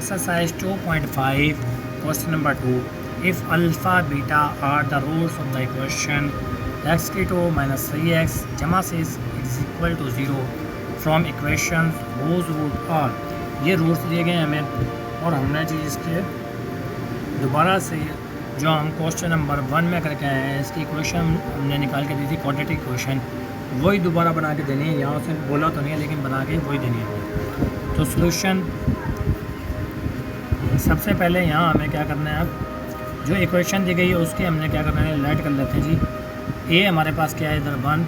Exercise 2.5, question number 2. If alpha beta are the roots of the equation x2 minus 3x जमा 6 is equal to 0 from equations whose root are, ये roots दिए गए हैं हमें और हमने जी इसके दोबारा से जो हम क्वेश्चन नंबर 1 में करके आए हैं इसकी इक्वेशन हमने निकाल के दी थी क्वाड्रेटिक इक्वेशन, वही दोबारा बना के देनी है। यहाँ से बोला तो नहीं है लेकिन बना के वही देनी है। तो सॉल्यूशन सबसे पहले यहाँ हमें क्या करना है, अब जो इक्वेशन दी गई है उसके हमने क्या करना है, लाइट कर लेते हैं जी। ए हमारे पास क्या है इधर 1,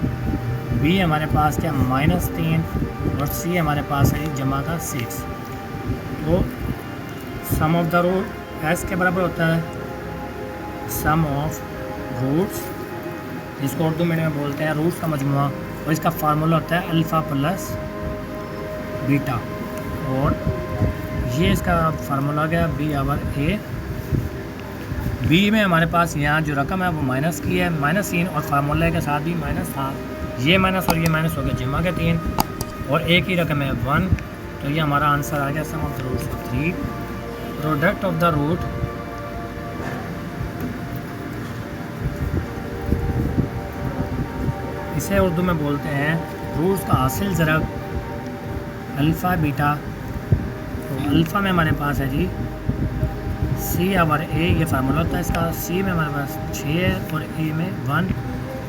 बी हमारे पास क्या -3 और सी हमारे पास है जमा का 6। तो सम ऑफ द रूट एस के बराबर होता है सम ऑफ रूट्स, जिसको उर्दू मीडियम में बोलते हैं रूट्स का मजमुआ, और इसका फार्मूला होता है अल्फ़ा प्लस बीटा। और ये इसका फार्मूला गया बी आवर ए। बी में हमारे पास यहाँ जो रकम है वो माइनस की है, -3 और फार्मूले के साथ भी माइनस था। ये माइनस और ये माइनस हो गया जमा के 3 और एक ही रकम है 1। तो ये हमारा आंसर आ गया sum of the roots of 3। Product of the root इसे उर्दू में बोलते हैं रूट्स का हासिल ज़रब अल्फ़ा बीटा। तो अल्फ़ा में हमारे पास है जी सी आवर ए, ये फार्मूला होता है इसका। सी में हमारे पास 6 और ए में 1,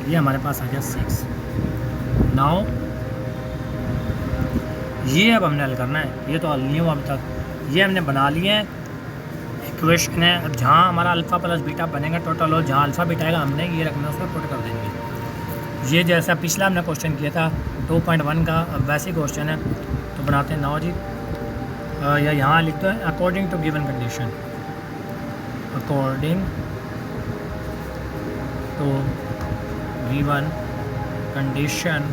ये हमारे पास आ गया 6। नाउ ये अब हमने हल करना है, ये तो हल नहीं हुआ अब तक, ये हमने बना लिए हैं इक्वेशन है। अब जहाँ हमारा अल्फ़ा प्लस बीटा बनेगा टोटल और जहाँ अल्फ़ा बीटा आएगा हमने ये रखना उसमें पुट कर देंगे। ये जैसा पिछला हमने क्वेश्चन किया था 2.1 का, अब वैसे क्वेश्चन है तो बनाते हैं। नाउ जी या यहाँ लिख दो according to given condition, according to given condition,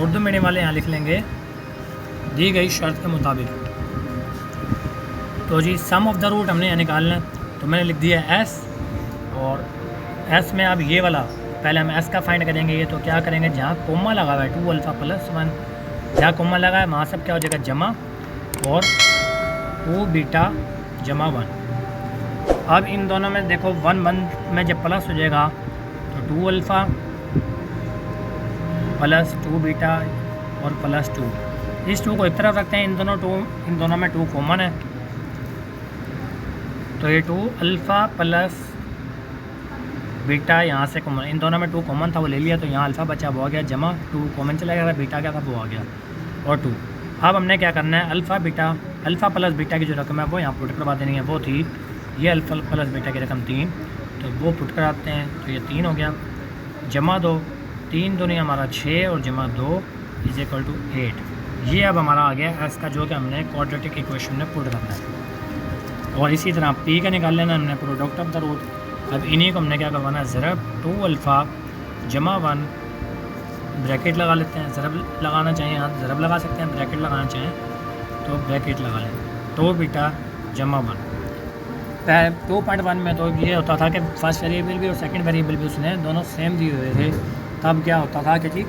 Urdu medium वाले यहाँ लिख लेंगे दी गई शर्त के मुताबिक। तो जी सम ऑफ द रूट हमने यहाँ निकालना है, तो मैंने लिख दिया एस, और एस में अब ये वाला पहले हम एस का फाइंड करेंगे। ये तो क्या करेंगे, जहाँ कोमा लगा हुआ है 2 अल्फ़ा प्लस 1, जहाँ कोमा लगा है वहाँ सब क्या हो जाएगा जमा, और 2 बीटा जमा 1। अब इन दोनों में देखो 1 में जब प्लस हो जाएगा तो 2 अल्फ़ा प्लस 2 बीटा और प्लस 2, इस 2 को एक तरफ रखते हैं। इन दोनों में 2 कॉमन है, तो ये 2 अल्फ़ा प्लस बीटा यहाँ से कॉमन, इन दोनों में 2 कॉमन था वो ले लिया, तो यहाँ अल्फ़ा बचा वो आ गया जमा 2 कॉमन चला गया, बीटा क्या था वो आ गया और 2। अब हमने क्या करना है, अल्फ़ा प्लस बीटा की जो रकम है वो यहाँ पुट करवा देनी है। वो थी ये अल्फ़ा प्लस बीटा की रकम 3, तो वो पुट कराते हैं, तो ये 3 हो गया जमा 2, 3 दूनी हमारा 6 और जमा 2 इज इक्वल टू 8। ये अब हमारा आ गया एस का, जो कि हमने क्वाड्रेटिक इक्वेशन में पुट करना है। और इसी तरह पी का निकाल लेना हमने प्रोडक्ट ऑफ द रूट। अब इन्हीं को हमने क्या करवाना है, ज़रब 2 अल्फ़ा जमा 1, ब्रैकेट लगा लेते हैं। ज़रब लगाना चाहिए यहाँ ज़रब लगा सकते हैं, ब्रैकेट लगाना चाहें तो ब्रैकेट लगा लें। 2 बीटा जमा 1। 2.1 में तो ये होता था कि फर्स्ट वेरिएबल भी और सेकंड वेरिएबल भी उसने दोनों सेम दिए हुए थे, तब क्या होता था कि जी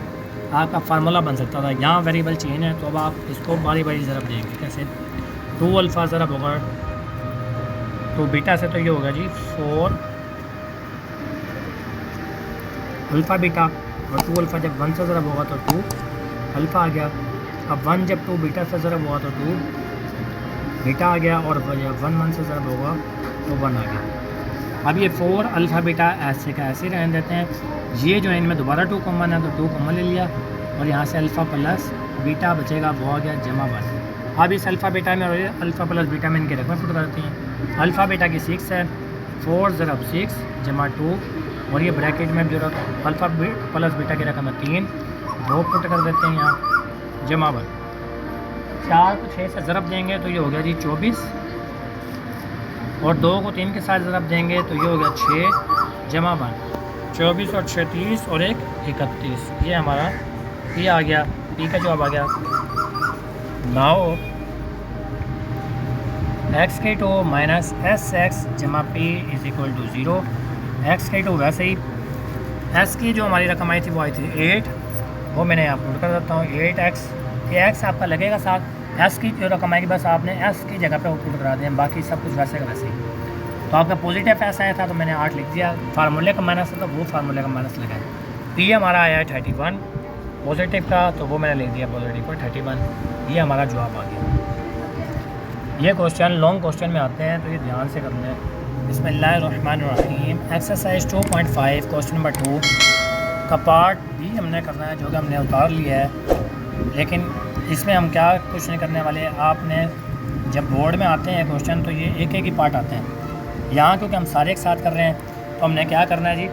आपका फार्मूला बन सकता था। यहाँ वेरिएबल चेंज है तो अब आप इसको बारी बारी ज़रब देंगे। कैसे, 2 अल्फ़ा ज़रब होगा 2 बीटा से, तो ये होगा जी 4 अल्फ़ा बीटा, और 2 अल्फ़ा जब 1 से ज़रब होगा तो 2 अल्फ़ा आ गया। अब 1 जब 2 बीटा से ज़रब होगा तो 2 बीटा आ गया, और जब 1 से ज़रब होगा तो 1 आ गया। अब ये 4 अल्फ़ा बीटा ऐसे का ऐसे रहने देते हैं। ये जो है इनमें दोबारा 2 कॉमन है तो 2 कॉमन ले लिया, और यहाँ से अल्फ़ा प्लस बीटा बचेगा वो आ गया जमा 1। अब इस अल्फ़ा बीटा में और अल्फ़ा प्लस बीटा में इनके रकमें पुट करती हैं। अल्फ़ा बीटा की 6 है, 4 ज़रब 6 जमा 2, और ये ब्रैकेट में जो अल्फ़ा प्लस बीटा की रकम है 3, वो पुट कर देते हैं यहाँ जमा 1। 4 को 6 से ज़रब देंगे तो ये हो गया जी 24, और 2 को 3 के साथ ज़रब देंगे तो ये हो गया 6 जमा 1। 24 और 6 30 और 1 31, ये हमारा ये आ गया, पी का जवाब आ गया। नाउ x2 माइनस SX जमा P is equal to 0। x2 वैसे ही S की जो हमारी रकम आई थी वो आई थी 8, वो मैंने यहाँ पुट कर देता हूँ 8x। ये x आपका लगेगा साथ, एस की जो रकम आएगी बस आपने एस की जगह पे पुट करा दें, बाकी सब कुछ वैसे का वैसे ही। तो आपका पॉजिटिव एस आया था तो मैंने 8 लिख दिया, फार्मूले का माइनस था तो वो फार्मूले का माइनस लगाया। पी हमारा आया है 31 पॉजिटिव का, तो वो मैंने लिख दिया पॉजिटिव पर 31। ये हमारा जवाब आ गया। ये क्वेश्चन लॉन्ग क्वेश्चन में आते हैं तो ये ध्यान से करना है। बिस्मिल्लाहिर्रहमानिर्रहीम। एक्सरसाइज 2.5 क्वेश्चन नंबर 2 का पार्ट भी हमने करना है, जो कि हमने उतार लिया है। लेकिन इसमें हम क्या कुछ नहीं करने वाले। आपने जब बोर्ड में आते हैं क्वेश्चन तो ये एक एक ही पार्ट आते हैं। यहाँ क्योंकि हम सारे एक साथ कर रहे हैं तो हमने क्या करना है जी,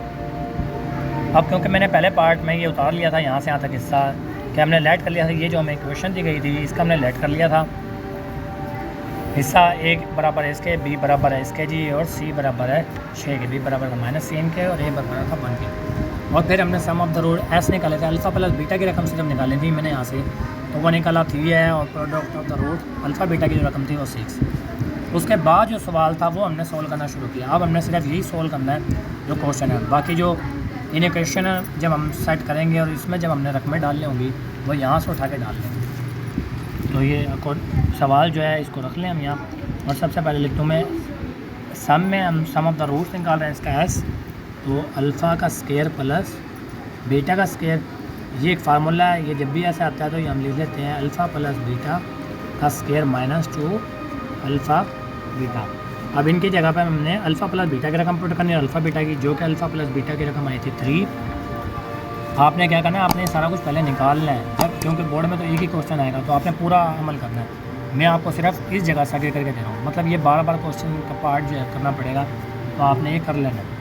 अब क्योंकि मैंने पहले पार्ट में ये उतार लिया था यहाँ से यहाँ तक हिस्सा कि हमने लेट कर लिया था। ये जो हमें क्वेश्चन दी गई थी इसका हमने लेट कर लिया था। हिस्सा A बराबर है इसके, B बराबर है इसके जी, और C बराबर है 6 के, B बराबर था -3 के, और A बराबर था 1 के। और फिर हमने सम ऑफ द रूट S निकाले थे। अल्फ़ा प्लस बीटा की रकम से जब निकाली थी मैंने यहाँ से, तो वो निकाला 3 है, और product of the root alpha beta की जो रकम थी वो 6। उसके बाद जो सवाल था वो हमने सोल्व करना शुरू किया। अब हमने सिर्फ यही सोल्व करना है जो क्वेश्चन है। बाकी जो इन क्वेश्चन जब हम सेट करेंगे और इसमें जब हमने रकमें डालनी होंगी वो यहाँ से उठा के डाल लेंगे। तो ये सवाल जो है इसको रख लें हम यहाँ। और सबसे पहले लिख दूँ मैं सम में हम सम ऑफ द रूट्स निकाल रहे हैं इसका एस, तो अल्फ़ा का स्केयर प्लस बीटा का स्केयर, ये एक फार्मूला है। ये जब भी ऐसे आता है तो ये हम लिख लेते हैं अल्फ़ा प्लस बीटा का स्केयर -2 अल्फ़ा बीटा। अब इनकी जगह पर हमने अल्फ़ा प्लस बीटा की रकम पुट करनी है, अल्फ़ा बीटा की, जो कि अल्फ़ा प्लस बीटा की रकम आई थी 3। आपने क्या करना है, आपने सारा कुछ पहले निकालना है जब, क्योंकि बोर्ड में तो एक ही क्वेश्चन आएगा तो आपने पूरा अमल करना है। मैं आपको सिर्फ इस जगह से आगे करके दे रहा हूँ, मतलब ये बार क्वेश्चन का पार्ट जो है करना पड़ेगा, तो आपने ये कर लेना है।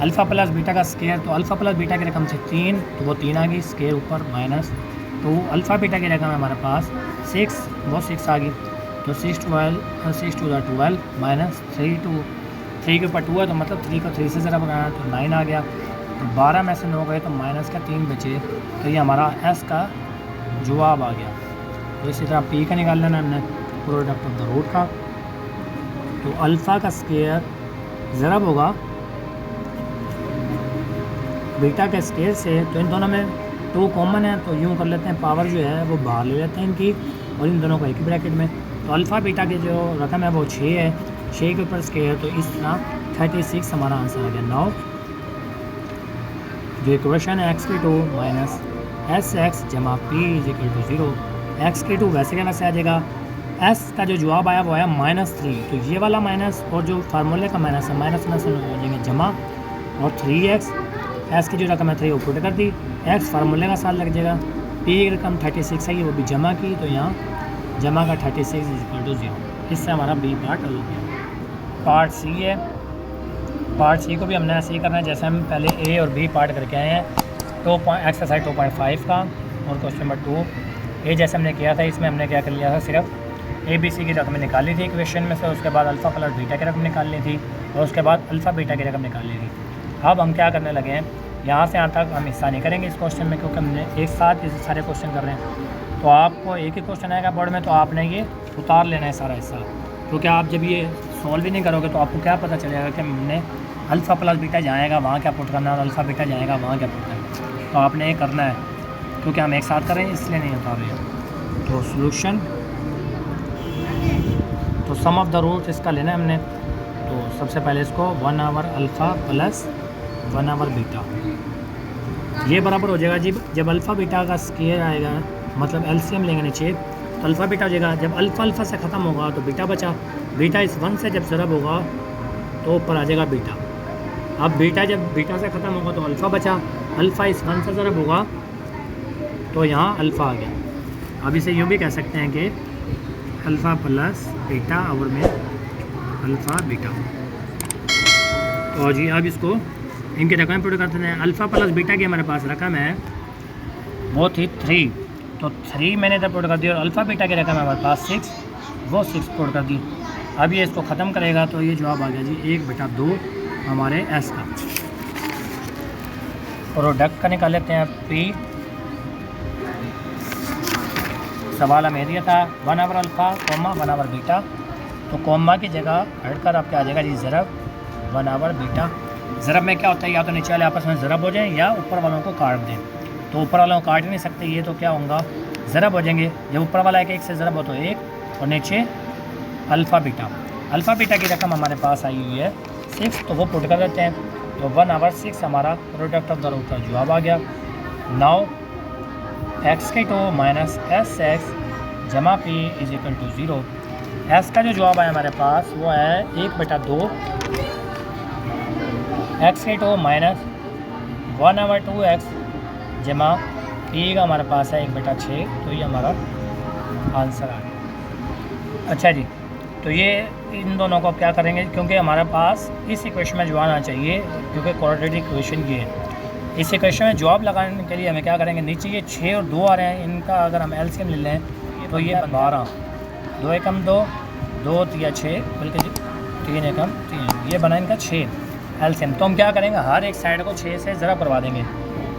अल्फ़ा प्लस बीटा का स्केयर, तो अल्फ़ा प्लस बीटा की रकम से 3, तो वो 3 आ गई, स्केयर ऊपर माइनस, तो अल्फ़ा बीटा की रकम है हमारे पास 6, वो 6 आ गई, तो 6 टू द 12 -3 के ऊपर 2 है, तो मतलब 3 को 3 से ज़रा बनाना तो 9 आ गया। तो 12 में से 9 गए तो माइनस का 3 बचे, तो ये हमारा एस का जवाब आ गया। तो इसी तरह पी का निकाल लेना हमने प्रोडक्ट ऑफ द रूट का, तो अल्फ़ा का स्केयर ज़रब होगा बीटा के स्केयर से, तो इन दोनों में 2 कॉमन है तो यूँ कर लेते हैं, पावर जो है वो बाहर ले लेते हैं इनकी, और इन दोनों को एक ही ब्रैकेट में। तो अल्फ़ा बीटा की जो रकम है वो 6 है, 6 के ऊपर स्केयर, तो इस तरह 36 हमारा आंसर आ गया। 9 जो इक्वेशन है x की 2 माइनस SX जमा P = 0, x की 2 वैसे का वैसे आ जाएगा। s का जो जवाब आया वो आया -3, तो ये वाला माइनस और जो फार्मूले का माइनस है माइनस में से हो जाएंगे जमा, और 3x s की जो रकम है 3 वो पुट कर दी, x फार्मूले का साथ लग जाएगा, p की रकम 36 है वो भी जमा की, तो यहाँ जमा का 36 = 0। इससे हमारा b पार्ट हल हो गया। पार्ट सी है, पार्ट सी को भी हमने ऐसे ही करना है जैसे हम पहले ए और बी पार्ट करके आए हैं। तो एक्सरसाइज 2.5 का और क्वेश्चन नंबर 2 ये जैसे हमने किया था, इसमें हमने क्या कर लिया था, सिर्फ ABC की रकम निकाली थी इक्वेशन में से, उसके बाद अल्फ़ा प्लस बीटा की रकम निकालनी थी, और उसके बाद अल्फ़ा बीटा की रकम निकालनी थी। अब हम क्या करने लगे हैं, यहाँ से यहाँ तक हम हिस्सा नहीं करेंगे इस क्वेश्चन में, क्योंकि हमने एक साथ इसे सारे क्वेश्चन कर रहे हैं। तो आपको एक ही क्वेश्चन आएगा बोर्ड में, तो आपने ये उतार लेना है सारा हिस्सा, क्योंकि आप जब ये सॉल्व भी नहीं करोगे तो आपको क्या पता चलेगा कि हमने अल्फ़ा प्लस बीटा जाएगा वहाँ क्या पुट करना है, और अल्फ़ा बीटा जाएगा वहाँ क्या पुट करना है। तो आपने ये करना है, क्योंकि हम एक साथ कर रहे हैं इसलिए नहीं उतार रहे हैं। तो सॉल्यूशन, तो सम ऑफ द रूट इसका लेना है हमने। तो सबसे पहले इसको 1 over alpha plus 1 over beta, ये बराबर हो जाएगा जी, जब अल्फ़ा बीटा का स्केयर आएगा मतलब एलसीएम लेंगे नीचे, तो अल्फ़ा बीटा हो जाएगा। जब अल्फ़ा से ख़त्म होगा तो बीटा बचा, बीटा इस 1 से जब ज़रब होगा तो ऊपर आ जाएगा बीटा। अब बीटा जब बीटा से ख़त्म होगा तो अल्फ़ा बचा, अल्फ़ा इस 1 से ज़रब होगा तो यहाँ अल्फ़ा आ गया। अब इसे यूँ भी कह सकते हैं कि अल्फ़ा प्लस बीटा और में अल्फ़ा बीटा। तो जी अब इसको इनकी रकम पुट करते हैं। अल्फ़ा प्लस बीटा की हमारे पास रकम है वो थी 3, तो 3 मैंने इधर पुट कर दी, और अल्फ़ा बीटा की रकम है हमारे पास 6, वो 6 पुट कर दी। अब ये इसको ख़त्म करेगा तो ये जवाब आ गया जी 1/2 हमारे एस का। प्रोडक्ट का निकाल लेते हैं पी। सवाल हमें दिया था 1 over alpha comma 1 over beta, तो कोमा की जगह हटकर आपके आ जाएगा जी ज़रब 1 आवर बीटा। ज़रब में क्या होता है, या तो नीचे वाले आपस में ज़रब हो जाएं या ऊपर वालों को काट दें। तो ऊपर वालों को काट नहीं सकते, ये तो क्या होगा ज़रब हो जाएंगे। जब ऊपर वाला एक से ज़रब हो तो 1 और नीचे अल्फ़ा बीटा। अल्फ़ा बीटा की रकम हमारे पास आई हुई है 6, तो वो पुट कर देते हैं। तो 1/6 हमारा प्रोडक्ट ऑफ द रूट का जवाब आ गया। नाउ x² माइनस SX जमा P is equal to 0। S का जो जवाब है हमारे पास वो है 1/2 x² माइनस 1/2x जमा P का हमारे पास है 1/6। तो ये हमारा आंसर आ गया। अच्छा जी, तो ये इन दोनों को क्या करेंगे, क्योंकि हमारे पास इस इक्वेशन में जवाब आना चाहिए, क्योंकि क्वाड्रेटिक इक्वेशन ये है। इस इक्वेशन में जवाब लगाने के लिए हमें क्या करेंगे, नीचे ये 6 और 2 आ रहे हैं, इनका अगर हम एलसीएम ले लें तो ये 12, 2 एकम 2, 2 3 6, बल्कि 3 एकम 3, ये बना इनका 6 एलसीएम। तो हम क्या करेंगे, हर एक साइड को 6 से ज़रब करवा देंगे।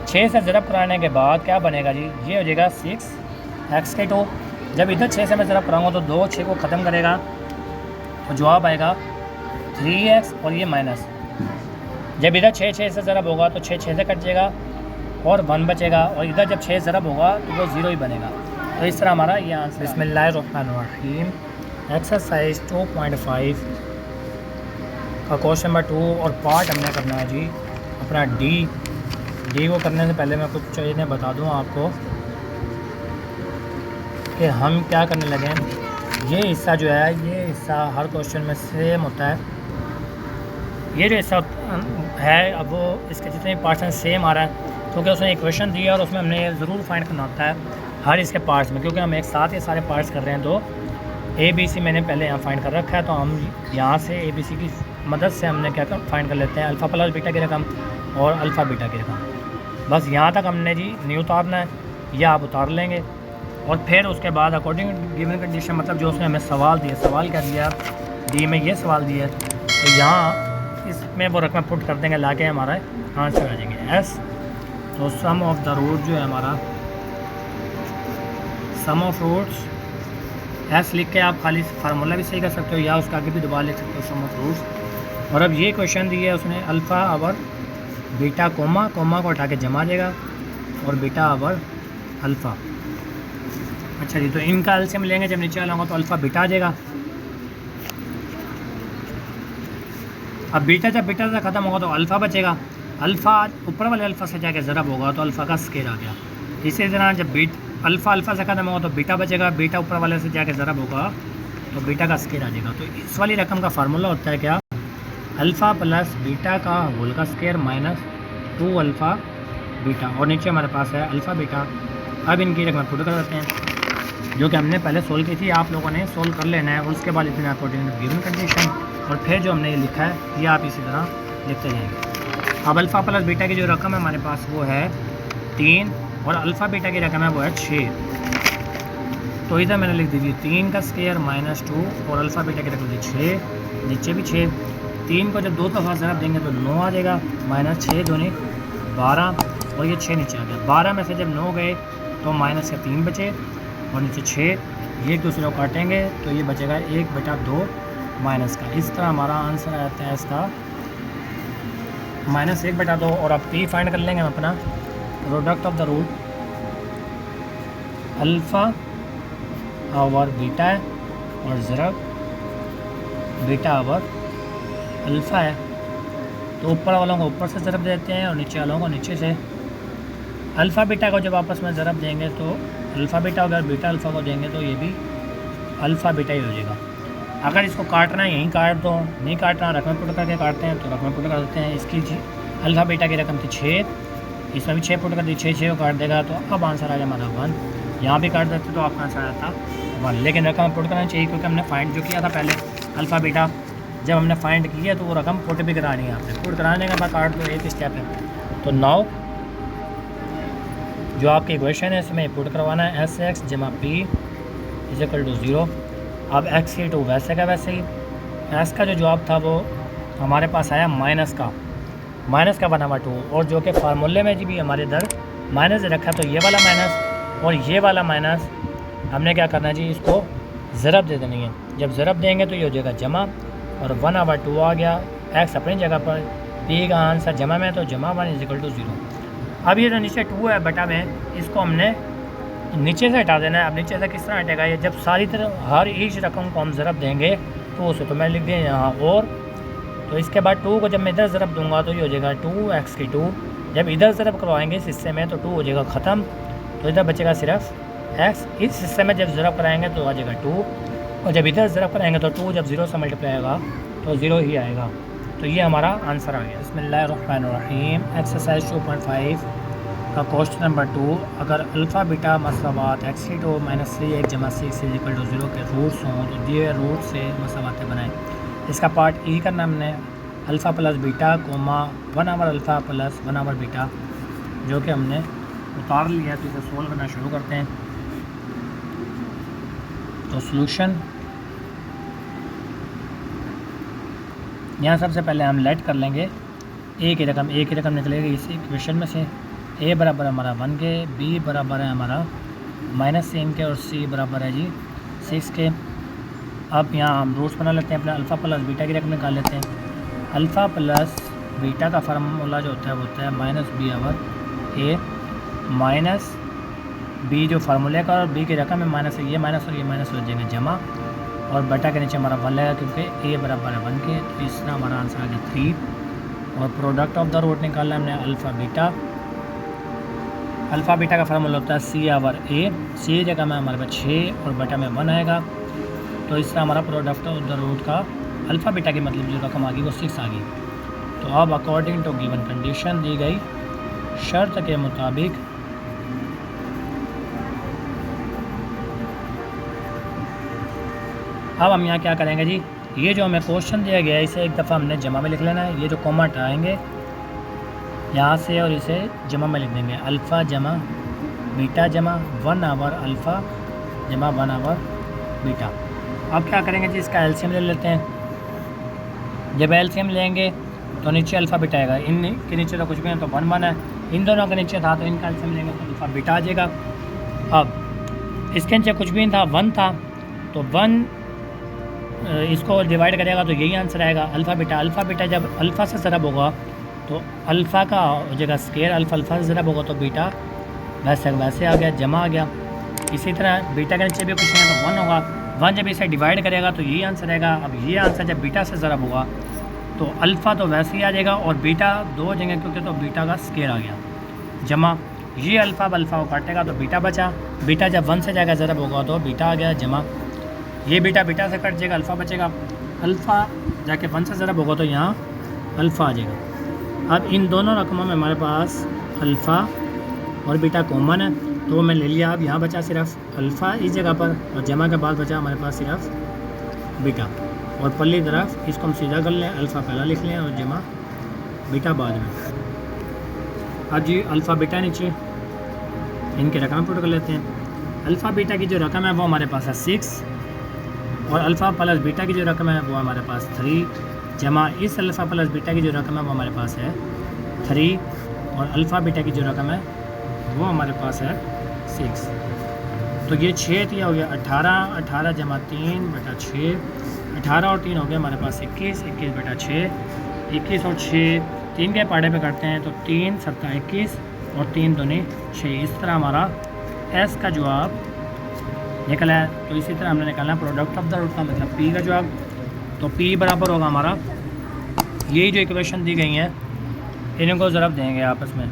6 से ज़रब कराने के बाद क्या बनेगा जी, ये हो जाएगा 6x²। जब इधर 6 से मैं ज़रब कराऊँगा तो 2 6 को ख़त्म करेगा, तो जवाब आएगा 3x और ये माइनस। जब इधर 6 6 से ज़रब होगा तो 6 6 से कट जाएगा और 1 बचेगा, और इधर जब 6 ज़रब होगा तो वो 0 ही बनेगा। तो इस तरह हमारा ये आंसर। बिस्मिल्लाहिर्रहमानिर्रहीम। एक्सरसाइज 2.5 का क्वेश्चन नंबर 2 और पार्ट हमने करना है जी अपना डी को करने से पहले मैं कुछ चीज़ें बता दूँ आपको कि हम क्या करने लगे हैं। ये हिस्सा जो है, ये हिस्सा हर क्वेश्चन में सेम होता है। ये जो हिस्सा है अब वो इसके जितने पार्ट्स हैं सेम आ रहा है, क्योंकि उसने इक्वेशन दिया और उसमें हमने ये ज़रूर फाइंड करना होता है हर इसके पार्ट्स में, क्योंकि हम एक साथ ये सारे पार्ट्स कर रहे हैं। तो ABC मैंने पहले यहाँ फाइंड कर रखा है, तो हम यहाँ से ABC की मदद से हमने क्या कर फाइंड कर लेते हैं अल्फ़ा प्लस बीटा की रकम और अल्फ़ा बीटा की रकम। बस यहाँ तक हमने जी नहीं उतारना है, या आप उतार लेंगे। और फिर उसके बाद अकॉर्डिंग गिवन कंडीशन, मतलब जो उसने हमें सवाल दिया, सवाल क्या दिया डी में, ये सवाल दिया, तो यहाँ इसमें वो रकम पुट कर देंगे, ला के हमारा आंसर आ जाएंगे S। तो सम ऑफ द रूट जो है हमारा, सम ऑफ रूट्स S लिख के आप खाली फार्मूला भी सही कर सकते हो, या उसका आगे भी दोबारा लिख सकते हो सम ऑफ रूट्स। और अब ये क्वेश्चन दिया है उसने अल्फ़ा और बीटा कोमा को उठा के जमा देगा और बीटा और अल्फ़ा। अच्छा जी, तो इनका एलसीएम लेंगे, जब नीचे लाऊंगा तो अल्फ़ा बीटा आ जाएगा। अब बीटा जब बीटा से ख़त्म होगा तो अल्फ़ा बचेगा। अल्फ़ा ऊपर वाले अल्फ़ा से जाके ज़रब होगा तो अल्फ़ा का स्केयर आ गया। इसी तरह जब अल्फ़ा से ख़त्म होगा तो बीटा बचेगा, बीटा ऊपर वाले से जाके ज़रब होगा तो बीटा का स्केयर आ जाएगा। तो इस वाली रकम का फार्मूला होता है क्या, अल्फ़ा प्लस बीटा का होल का स्केयर माइनस 2 अल्फ़ा बीटा, और नीचे हमारे पास है अल्फ़ा बीटा। अब इनकी रकम पुट कर देते हैं, जो कि हमने पहले सोल्व की थी, आप लोगों ने सोल्व कर लेना है। और उसके बाद इतने अकॉर्डिंग गिवन कंडीशन, और फिर जो हमने ये लिखा है ये आप इसी तरह लिखते जाएंगे। अब अल्फ़ा प्लस बीटा की जो रकम है हमारे पास वो है 3, और अल्फ़ा बीटा की रकम है वो है 6। तो इधर मैंने लिख दीजिए 3 का स्केयर माइनस 2, और अल्फ़ा बीटा की रकम थी 6, नीचे भी 6। 3 को जब 2 दफ़ा ज़रब देंगे तो 9 आ जाएगा, माइनस 6 दूनी 12, और ये 6 नीचे आ गया। 12 में से जब 9 गए तो माइनस के 3 बचे, और नीचे 6, ये एक दूसरे को काटेंगे तो ये बचेगा 1/2 माइनस का। इस तरह हमारा आंसर आता है इसका -1/2। और अब P फाइंड कर लेंगे हम अपना, product of the root alpha और बीटा है, और ज़रब बीटा और अल्फ़ा है। तो ऊपर वालों को ऊपर से ज़रब देते हैं और नीचे वालों को नीचे से। अल्फ़ा बीटा को जब आपस में ज़रब देंगे तो अल्फ़ा बीटा अगर बीटा अल्फ़ा को देंगे तो ये भी अल्फ़ा बीटा ही हो जाएगा। अगर इसको काटना है यहीं काट दो, नहीं काटना रकम पुट करके काटते हैं तो रकम पुट कर देते हैं। इसकी अल्फ़ा बीटा की रकम थी 6, इसमें भी 6 पुट कर दी, 6 को काट देगा तो अब आंसर आ जाए हमारा 1। यहाँ भी काट देते तो आपका आंसर आ जाता 1, लेकिन रकम पुट करना चाहिए, क्योंकि हमने फाइंड जो किया था पहले अल्फ़ा बीटा, जब हमने फाइंड किया तो वो रकम पुट भी करानी है आपने। पुट कराने के बाद काट दो, एक स्टेप है। तो नाउ जो आपकी इक्वेशन है इसमें पुट करवाना है SX जमा P इज इक्वल टू 0। अब x² वैसे का वैसे ही, S का जो जवाब था वो हमारे पास आया माइनस का 1/2, और जो कि फार्मूले में जी भी हमारे इधर माइनस रखा, तो ये वाला माइनस और ये वाला माइनस हमने क्या करना है जी, इसको ज़रब दे देनी है। जब ज़रब देंगे तो ये हो जाएगा जमा, और 1/2 आ गया। x अपनी जगह पर, P का आंसर जमा में, तो जमा 1 इज इक्वल टू 0। अब ये जो नीचे 2 है बटा में, इसको हमने नीचे से हटा देना है। अब नीचे से किस तरह हटेगा ये, जब सारी तरह हर ईच रकम को हम ज़रब देंगे टू से, तो मैं लिख दिया यहाँ और, तो इसके बाद 2 को जब मैं इधर ज़रब दूंगा तो ये हो जाएगा 2x की 2। जब इधर ज़रब करवाएंगे इस हिस्से में तो 2 हो जाएगा ख़त्म, तो इधर बचेगा सिर्फ x। इस हिस्से में जब ज़रब कराएंगे तो आ जाएगा 2, और जब इधर ज़रब कराएंगे तो 2 जब 0 से मल्टीप्लाई आएगा तो 0 ही आएगा। तो ये हमारा आंसर आ गया। बिस्मिल्लाहिर्रहमानिर्रहीम। एक्सरसाइज 2.5 का क्वेश्चन नंबर 2, अगर अल्फ़ा बीटा मसलावात x2 - 3x जमा 6 = 0 के रूट्स हों तो दिए रूट से मसलावातें बनाएं। इसका पार्ट ई करना हमने alpha plus beta comma 1 alpha plus 1 beta, जो कि हमने उतार लिया। तो इसे सोल्व करना शुरू करते हैं। तो सॉल्यूशन यहाँ सबसे पहले हम लेट कर लेंगे ए की रकम निकलेगी इस इक्वेशन में से। ए बराबर हमारा 1 के, बी बराबर है हमारा -3 के, और सी बराबर है जी 6 के। अब यहाँ हम रूट्स बना लेते हैं अपने। अल्फ़ा प्लस बीटा की रकम निकाल लेते हैं। अल्फ़ा प्लस बीटा का फार्मूला जो होता है वो होता है -b/a, माइनस बी जो फार्मूले का, और बी की रकम है माइनस, ये माइनस और ये माइनस हो जाएंगे जमा, और बटा के नीचे हमारा 1 लगेगा क्योंकि ए बराबर है 1 के। तो इस तरह हमारा आंसर आ गया 3। और प्रोडक्ट ऑफ द रूट निकालना हमने अल्फ़ा बीटा का फार्मूला होता है c/a। सी जगह में हमारे पास 6 और बटा में 1 आएगा। तो इस तरह हमारा प्रोडक्ट ऑफ द रूट का अल्फ़ा बीटा की मतलब जो रकम आ गई वो 6 आ गई। तो अब अकॉर्डिंग टू गिवन कंडीशन दी गई शर्त के मुताबिक अब हम यहाँ क्या करेंगे जी, ये जो हमें क्वेश्चन दिया गया है इसे एक दफ़ा हमने जमा में लिख लेना है। ये जो कॉमा हटाएंगे यहाँ से और इसे जमा में लिख देंगे। अल्फ़ा जमा बीटा जमा 1 अल्फ़ा जमा 1 बीटा। अब क्या करेंगे जी, इसका एलसीएम ले लेते हैं। जब एलसीएम लेंगे तो नीचे अल्फ़ा बीटा आएगा। इन के नीचे तो कुछ भी नहीं, तो 1 है। इन दोनों के नीचे था तो इनका एलसीएम लेंगे तो अल्फ़ा बीटा आ जाएगा। अब इसके नीचे कुछ भी नहीं था, 1 था, तो 1 इसको डिवाइड करेगा तो यही आंसर आएगा अल्फ़ा बीटा जब अल्फ़ा से ज़रब होगा तो अल्फ़ा का हो जाएगा स्केयर, अल्फ़ा से ज़रब होगा तो बीटा वैसे आ गया, जमा आ गया। इसी तरह बीटा के नीचे भी कुछ नहीं है तो 1 होगा। 1 जब इसे डिवाइड करेगा तो यही आंसर आएगा। अब ये आंसर जब बीटा से ज़रब होगा तो अल्फ़ा तो वैसे ही आ जाएगा और बीटा 2 हो जाएंगे क्योंकि तो बीटा का स्केयर आ गया, जमा ये अल्फ़ा को काटेगा तो बीटा बचा। बीटा जब 1 से जाएगा ज़रब होगा तो बीटा आ गया, जमा ये बीटा से कट जाएगा, अल्फ़ा बचेगा। अल्फ़ा जाके 1 से ज़रब होगा तो यहाँ अल्फ़ा आ जाएगा। अब इन दोनों रकमों में हमारे पास अल्फ़ा और बीटा कॉमन है तो वो मैं ले लिया। अब यहाँ बचा सिर्फ अल्फ़ा इस जगह पर और जमा के बाद बचा हमारे पास सिर्फ बीटा। और पल्ली तरफ इसको हम सीधा कर लें, अल्फ़ा पहला लिख लें और जमा बीटा बाद में। अब जी अल्फ़ा बीटा नीचे इनके रकम पुट कर लेते हैं। अल्फ़ा बीटा की जो रकम है वो हमारे पास है 6 और अल्फ़ा प्लस बीटा की जो रकम है वो हमारे पास 3, जमा इस अल्फ़ा प्लस बीटा की जो रकम है वो हमारे पास है 3 और अल्फ़ा बीटा की जो रकम है वो हमारे पास है 6। तो ये 6 हो गया 18 जमा 3 बटा 6, 18 और 3 हो गया हमारे पास 21 बटा 6, 21 और 6 3 के पाड़े पे करते हैं तो 3 7 21 और 3 दूनी 6। इस तरह हमारा एस का जवाब निकला है। तो इसी तरह हमने निकालना प्रोडक्ट ऑफ द रूट का मतलब पी का जवाब। तो पी बराबर होगा हमारा, यही जो इक्वेशन दी गई हैं इनको ज़रब देंगे आपस में।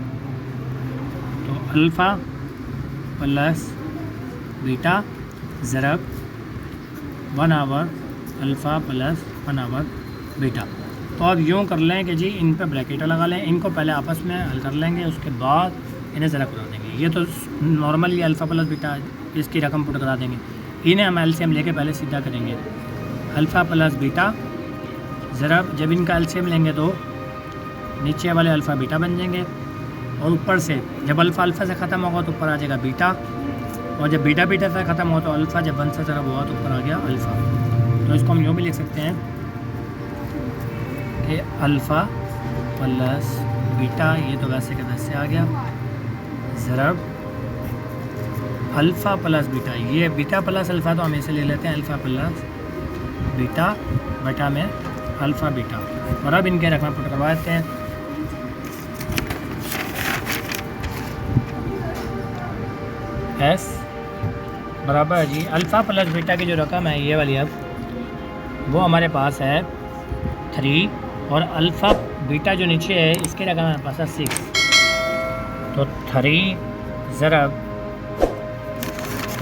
तो अल्फ़ा प्लस बीटा ज़रब 1 अल्फ़ा प्लस 1 बीटा। तो अब यूँ कर लें कि जी इन पर ब्रैकेट लगा लें, इनको पहले आपस में हल कर लेंगे, उसके बाद इन्हें ज़रब करा देंगे। ये तो नॉर्मली अल्फ़ा प्लस बीटा इसकी रकम पुट करा देंगे, इन्हें हम एलसीएम लेके पहले सीधा करेंगे। अल्फ़ा प्लस बीटा ज़रब जब इनका एलसीएम लेंगे तो नीचे वाले अल्फ़ा बीटा बन जाएंगे और ऊपर से जब अल्फ़ा से ख़त्म होगा तो ऊपर आ जाएगा बीटा, और जब बीटा से ख़त्म होगा तो अल्फ़ा जब 1 से ज़रब हुआ तो ऊपर आ गया अल्फ़ा। तो इसको हम यूँ भी लिख सकते हैं कि अल्फ़ा प्लस बीटा, ये तो वैसे के वैसे आ गया, ज़रब अल्फ़ा प्लस बीटा, ये बीटा प्लस अल्फ़ा तो हम इसे ले लेते हैं अल्फ़ा प्लस बीटा बटा में अल्फ़ा बीटा। और अब इनके रकम पुट करवा देते हैं। एस बराबर है जी अल्फ़ा प्लस बीटा की जो रकम है ये वाली अब वो हमारे पास है 3 और अल्फ़ा बीटा जो नीचे है इसकी रकम हमारे पास है 6। तो 3 ज़रब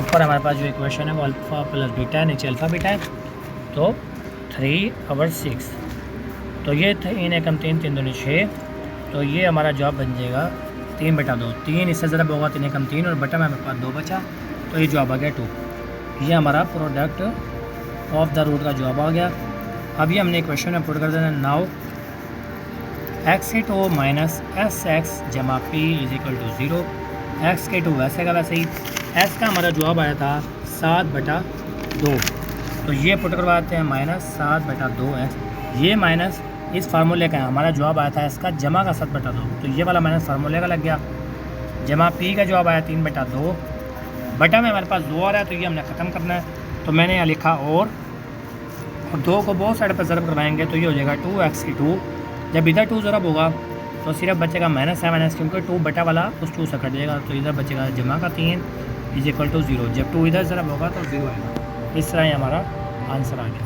ऊपर हमारे पास जो इक्वेशन है वो अल्फ़ा प्लस बीटा है, नीचे अल्फ़ा बीटा है, तो 3 और 6। तो ये 3 एकम 3 3 दूनी 6, तो ये हमारा जवाब बन जाएगा 3 बटा 2। 3 इससे ज़रा होगा 3 एकम 3 और बटा में हमारे पास 2 बचा, तो ये जवाब आ गया 2। ये हमारा प्रोडक्ट ऑफ द रूट का जवाब आ गया। अभी हमने इक्वेशन में पुट कर देना नाउ x/2 माइनस SX जमा P is equal to 0। x/2 वैसे का वैसे ही, s का हमारा जवाब आया था 7 बटा 2, तो ये पुट करवाते हैं माइनस 7 बटा 2x। ये माइनस इस फार्मूले का है, हमारा जवाब आया था इसका जमा का 7 बटा 2, तो ये वाला माइनस फार्मूले का लग गया। जमा P का जवाब आया 3 बटा 2, बटा में हमारे पास 2 आ रहा है, तो ये हमने ख़त्म करना है। तो मैंने यहाँ लिखा और 2 को बहुत साइड पर ज़रब करवाएंगे तो ये हो जाएगा 2x/2। जब इधर 2 ज़रब होगा तो सिर्फ बचेगा -7 क्योंकि 2 बटा वाला उस 2 से कट जाएगा, तो इधर बचेगा जमा का 3 इज इक्वल टू 0। जब 2 इधर ज़रब होगा तो 0 आएगा। इस तरह ही हमारा आंसर आ गया।